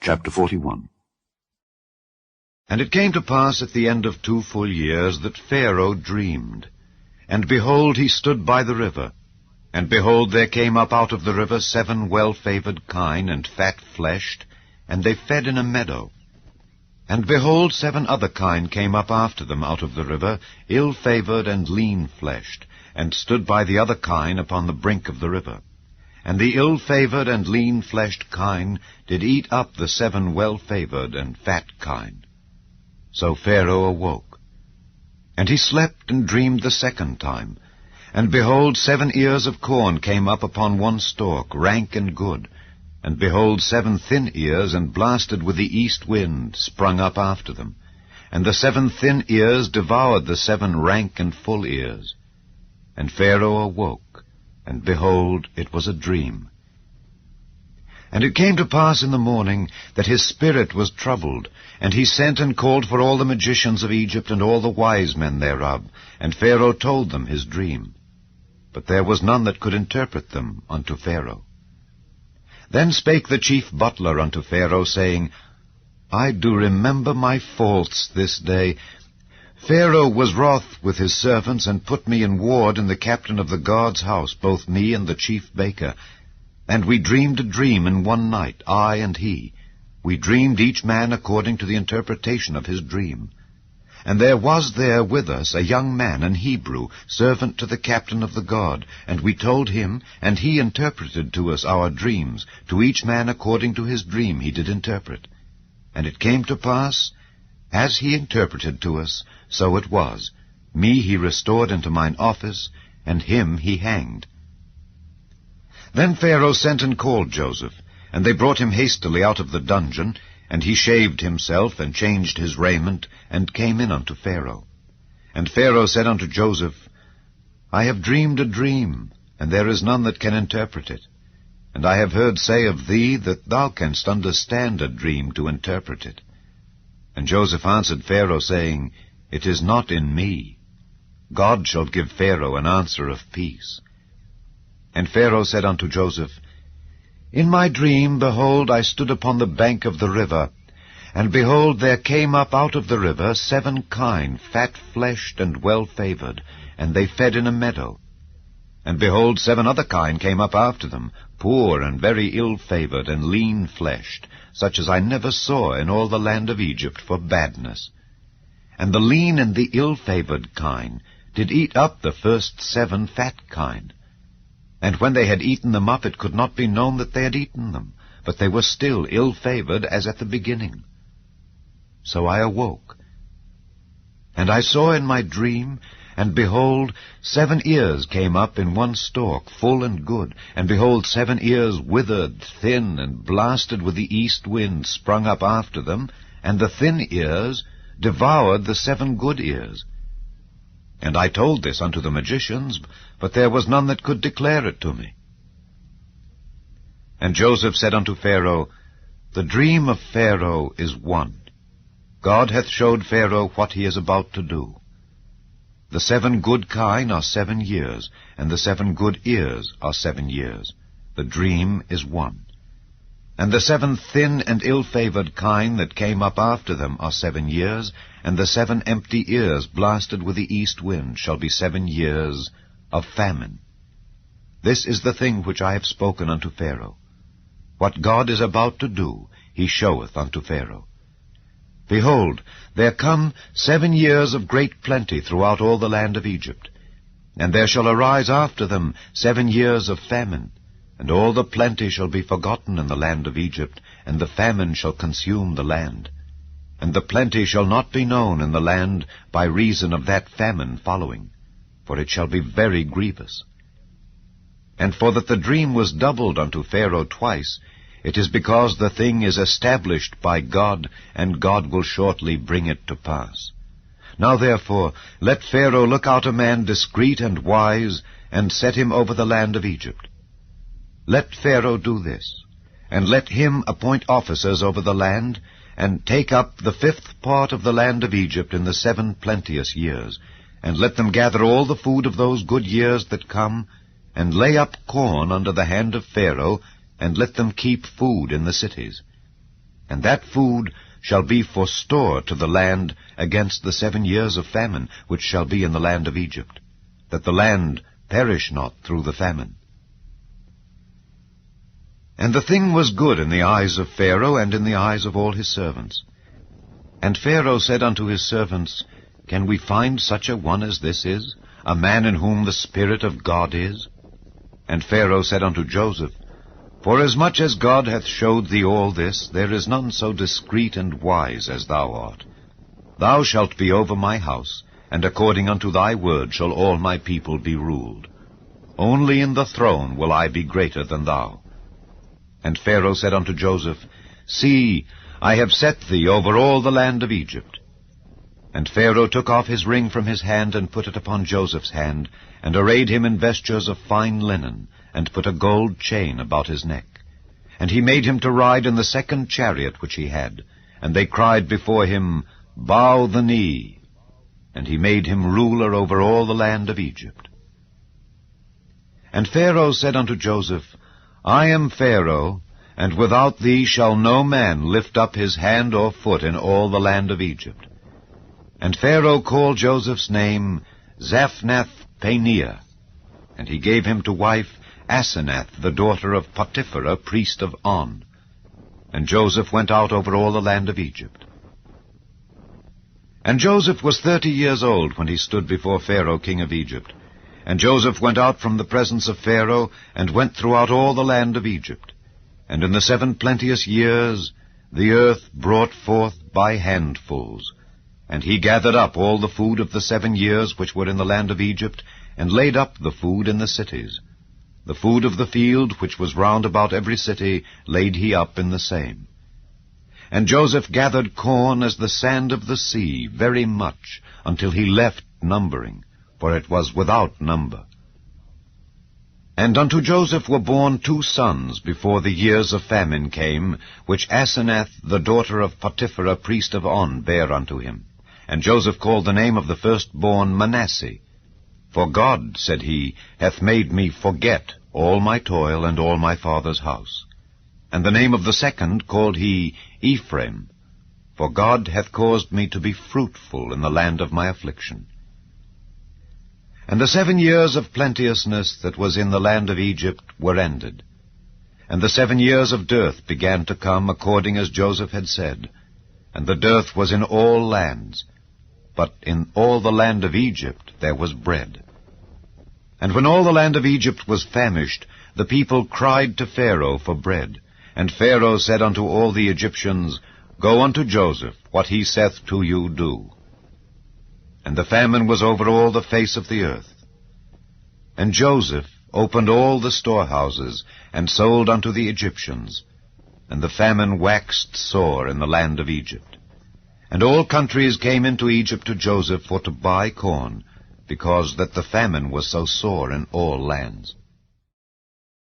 Chapter 41. And it came to pass at the end of 2 full years that Pharaoh dreamed. And behold, he stood by the river. And behold, there came up out of the river 7 well-favored kine and fat-fleshed, and they fed in a meadow. And behold, 7 other kine came up after them out of the river, ill-favored and lean-fleshed, and stood by the other kine upon the brink of the river. And the ill-favored and lean-fleshed kine did eat up the 7 well-favored and fat kine. So Pharaoh awoke. And he slept and dreamed the second time. And behold, 7 ears of corn came up upon one stalk, rank and good. And behold, 7 thin ears, and blasted with the east wind, sprung up after them. And the 7 thin ears devoured the 7 rank and full ears. And Pharaoh awoke. And behold, it was a dream. And it came to pass in the morning that his spirit was troubled, and he sent and called for all the magicians of Egypt and all the wise men thereof, and Pharaoh told them his dream. But there was none that could interpret them unto Pharaoh. Then spake the chief butler unto Pharaoh, saying, I do remember my faults this day. Pharaoh was wroth with his servants, and put me in ward in the captain of the guard's house, both me and the chief baker. And we dreamed a dream in one night, I and he. We dreamed each man according to the interpretation of his dream. And there was there with us a young man, an Hebrew, servant to the captain of the guard. And we told him, and he interpreted to us our dreams. To each man according to his dream he did interpret. And it came to pass, as he interpreted to us, so it was. Me he restored into mine office, and him he hanged. Then Pharaoh sent and called Joseph, and they brought him hastily out of the dungeon, and he shaved himself, and changed his raiment, and came in unto Pharaoh. And Pharaoh said unto Joseph, I have dreamed a dream, and there is none that can interpret it. And I have heard say of thee that thou canst understand a dream to interpret it. And Joseph answered Pharaoh, saying, It is not in me. God shall give Pharaoh an answer of peace. And Pharaoh said unto Joseph, In my dream, behold, I stood upon the bank of the river, and behold, there came up out of the river 7 kine, fat-fleshed and well-favored, and they fed in a meadow. And behold, 7 other kine came up after them, poor and very ill-favored and lean-fleshed, such as I never saw in all the land of Egypt for badness. And the lean and the ill-favored kine did eat up the first 7 fat kine. And when they had eaten them up, it could not be known that they had eaten them, but they were still ill-favored as at the beginning. So I awoke. And I saw in my dream, and behold, 7 ears came up in one stalk, full and good, and behold, 7 ears withered, thin, and blasted with the east wind sprung up after them, and the thin ears devoured the 7 good ears. And I told this unto the magicians, but there was none that could declare it to me. And Joseph said unto Pharaoh, The dream of Pharaoh is one. God hath showed Pharaoh what he is about to do. The 7 good kine are 7 years, and the 7 good ears are 7 years. The dream is one. And the 7 thin and ill-favored kine that came up after them are 7 years, and the 7 empty ears blasted with the east wind shall be 7 years of famine. This is the thing which I have spoken unto Pharaoh. What God is about to do, he showeth unto Pharaoh. Behold, there come 7 years of great plenty throughout all the land of Egypt. And there shall arise after them 7 years of famine. And all the plenty shall be forgotten in the land of Egypt, and the famine shall consume the land. And the plenty shall not be known in the land by reason of that famine following, for it shall be very grievous. And for that the dream was doubled unto Pharaoh twice, it is because the thing is established by God, and God will shortly bring it to pass. Now therefore, let Pharaoh look out a man discreet and wise, and set him over the land of Egypt. Let Pharaoh do this, and let him appoint officers over the land, and take up the 5th part of the land of Egypt in the 7 plenteous years, and let them gather all the food of those good years that come, and lay up corn under the hand of Pharaoh, and let them keep food in the cities. And that food shall be for store to the land against the 7 years of famine which shall be in the land of Egypt, that the land perish not through the famine. And the thing was good in the eyes of Pharaoh and in the eyes of all his servants. And Pharaoh said unto his servants, Can we find such a one as this is, a man in whom the Spirit of God is? And Pharaoh said unto Joseph, Forasmuch as God hath showed thee all this, there is none so discreet and wise as thou art. Thou shalt be over my house, and according unto thy word shall all my people be ruled. Only in the throne will I be greater than thou. And Pharaoh said unto Joseph, See, I have set thee over all the land of Egypt. And Pharaoh took off his ring from his hand, and put it upon Joseph's hand, and arrayed him in vestures of fine linen, and put a gold chain about his neck. And he made him to ride in the second chariot which he had. And they cried before him, Bow the knee. And he made him ruler over all the land of Egypt. And Pharaoh said unto Joseph, I am Pharaoh, and without thee shall no man lift up his hand or foot in all the land of Egypt. And Pharaoh called Joseph's name Zaphnath-Paneah, and he gave him to wife Asenath, the daughter of Potiphera, priest of On. And Joseph went out over all the land of Egypt. And Joseph was 30 years old when he stood before Pharaoh king of Egypt. And Joseph went out from the presence of Pharaoh, and went throughout all the land of Egypt. And in the 7 plenteous years the earth brought forth by handfuls. And he gathered up all the food of the 7 years which were in the land of Egypt, and laid up the food in the cities. The food of the field, which was round about every city, laid he up in the same. And Joseph gathered corn as the sand of the sea, very much, until he left numbering, for it was without number. And unto Joseph were born 2 sons before the years of famine came, which Asenath, the daughter of Potiphera, priest of On, bare unto him. And Joseph called the name of the firstborn Manasseh. For God, said he, hath made me forget all my toil and all my father's house. And the name of the second called he Ephraim, for God hath caused me to be fruitful in the land of my affliction. And the 7 years of plenteousness that was in the land of Egypt were ended. And the 7 years of dearth began to come, according as Joseph had said. And the dearth was in all lands, but in all the land of Egypt there was bread. And when all the land of Egypt was famished, the people cried to Pharaoh for bread. And Pharaoh said unto all the Egyptians, Go unto Joseph, what he saith to you do. And the famine was over all the face of the earth. And Joseph opened all the storehouses, and sold unto the Egyptians. And the famine waxed sore in the land of Egypt. And all countries came into Egypt to Joseph for to buy corn, because that the famine was so sore in all lands.